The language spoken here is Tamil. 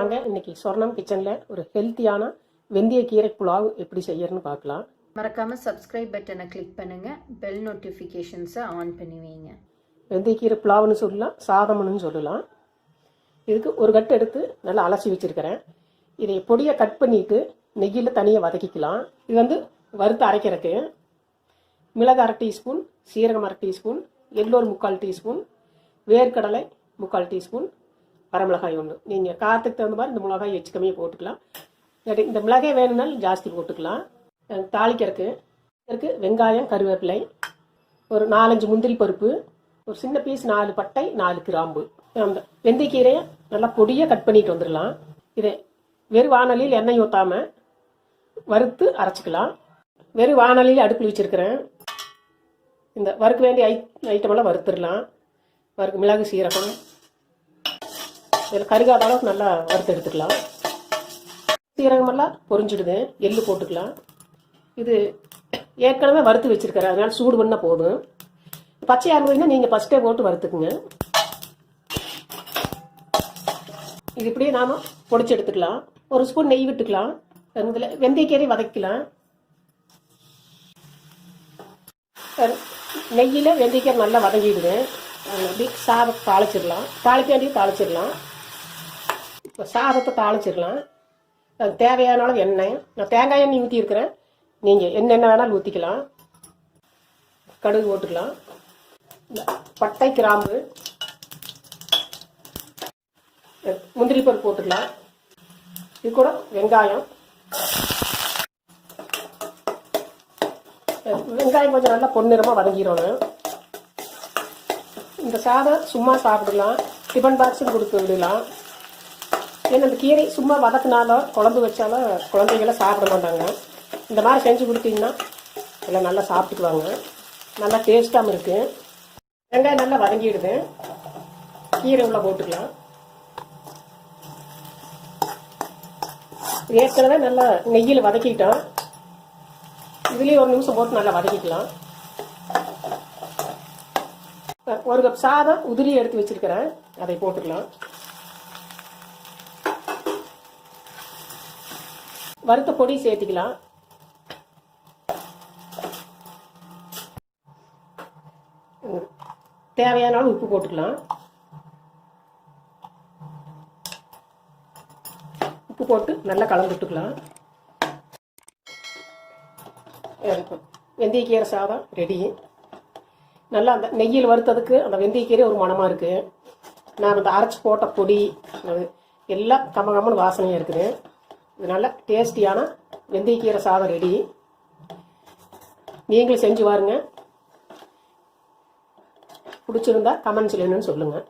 வாங்க இன்னைக்கு சொர்ணம் கிச்சனில் ஒரு ஹெல்த்தியான வெந்தய கீரை புலாவ் எப்படி செய்யறதுன்னு பார்க்கலாம். மறக்காமல் சப்ஸ்கிரைப் பட்டனை கிளிக் பண்ணுங்கள், பெல் நோட்டிஃபிகேஷன்ஸை ஆன் பண்ணி வைங்க. வெந்தய கீரை புலாவ்னு சொல்லலாம், சாதம்னு சொல்லலாம். இதுக்கு ஒரு கட்டு எடுத்து நல்லா அலசி வச்சுருக்கிறேன். இதை பொடியை கட் பண்ணிவிட்டு நெய்யில் தனியாக வதக்கிக்கலாம். இது வந்து வறுத்து அரைக்கிறதுக்கு மிளகு 1/2 டீஸ்பூன், சீரகம் 1/2 டீஸ்பூன், எள்ளோர் 3/4 டீஸ்பூன், வேர்க்கடலை 3/4 டீஸ்பூன், வரமிளகாய் 1. நீங்கள் காரத்துக்கு தகுந்த மாதிரி இந்த மிளகாய் வச்சு கம்மியாக போட்டுக்கலாம். இந்த மிளகாய் வேணும்னாலும் ஜாஸ்தி போட்டுக்கலாம். தாளிக்கிறதுக்கு வெங்காயம், கருவேப்பிலை, ஒரு 4-5 முந்திரி பருப்பு, ஒரு சின்ன பீஸ் 4 பட்டை, 4 கிராம்பு. அந்த வெந்தயக்கீரையை நல்லா பொடியாக கட் பண்ணிட்டு வந்துடலாம். இதை வெறும் வானலியில் எண்ணெய் ஊற்றாமல் வறுத்து அரைச்சிக்கலாம். வெறும் வானலியில் அடுப்பில் வச்சுருக்கிறேன். இந்த வறுக்க வேண்டிய ஐட்டமெல்லாம் வறுத்துடலாம். மிளகு, சீரகம், இதில் கருகாத அளவுக்கு நல்லா வறுத்து எடுத்துக்கலாம். சீரகமெல்லாம் பொரிஞ்சிடுது. எள்ளு போட்டுக்கலாம். இது ஏற்கனவே வறுத்து வச்சுருக்கிறேன், அதனால் சூடு பண்ணால் போதும். பச்சையாக இருந்ததுன்னா நீங்கள் ஃபஸ்ட்டே போட்டு வறுத்துக்குங்க. இது இப்படியே நாம் பொடிச்சு எடுத்துக்கலாம். ஒரு ஸ்பூன் நெய் விட்டுக்கலாம். இதில் வெந்தயக்கீரை வதக்கலாம். நெய்யில் வெந்தயக்கீரை நல்லா வதங்கிடுது. அப்படி சாதத்தை தாளிச்சிடலாம். தாளிக்க வேண்டியது தாளிச்சிடலாம். இப்போ சாதத்தை தாளிச்சிடலாம். அது தேவையான அளவு எண்ணெய், நான் தேங்காய் எண்ணெய் ஊற்றிருக்கிறேன். நீங்கள் என்னென்ன வேணாலும் ஊற்றிக்கலாம். கடுகு போட்டுக்கலாம். பட்டை, கிராம்பு, முந்திரி பருப்பு போட்டுக்கலாம். இது கூட வெங்காயம் கொஞ்சம் நல்லா பொன்னிறமாக வதங்கிடணும். இந்த சாதம் சும்மா சாப்பிடலாம், டிஃபன் பாக்ஸும் கொடுத்து விடலாம். ஏன்னா இந்த கீரை சும்மா வதக்குனாலும் குழம்பு வச்சாலும் குழந்தைங்களாம் சாப்பிட மாட்டாங்க. இந்த மாதிரி செஞ்சு கொடுத்தீங்கன்னா எல்லாம் நல்லா சாப்பிட்டுக்குவாங்க. நல்லா டேஸ்ட்டாகவும் இருக்குது. வெங்காயம் நல்லா வதங்கிடுது. கீரை உள்ள போட்டுக்கலாம். ஏற்கனவே நல்லா நெய்யில் வதக்கிட்டோம். இதுலேயே ஒரு நிமிஷம் போட்டு நல்லா வதக்கிக்கலாம். ஒரு கப் சாதம் உதிரி எடுத்து வச்சிருக்கிறேன், அதை போட்டுக்கலாம். வறுத்த பொடி சேர்த்துக்கலாம். தேவையான அளவு உப்பு போட்டுக்கலாம். உப்பு போட்டு நல்லா கலந்து விட்டுக்கலாம். வெந்தயக்கீரை சாதம் ரெடி. நல்லா அந்த நெய்யில் வறுத்ததுக்கு அந்த வெந்தயக்கீரை ஒரு மணமாக இருக்குது. நான் அந்த அரைச்சி போட்ட பொடி அது எல்லாம் கம்மன்னு வாசனையாக இருக்குது. இது நல்ல டேஸ்டியான வெந்தயக்கீரை சாதம் ரெடி. நீங்களும் செஞ்சு பாருங்க. பிடிச்சிருந்தா கமெண்ட்ஸில் என்னன்னு சொல்லுங்கள்.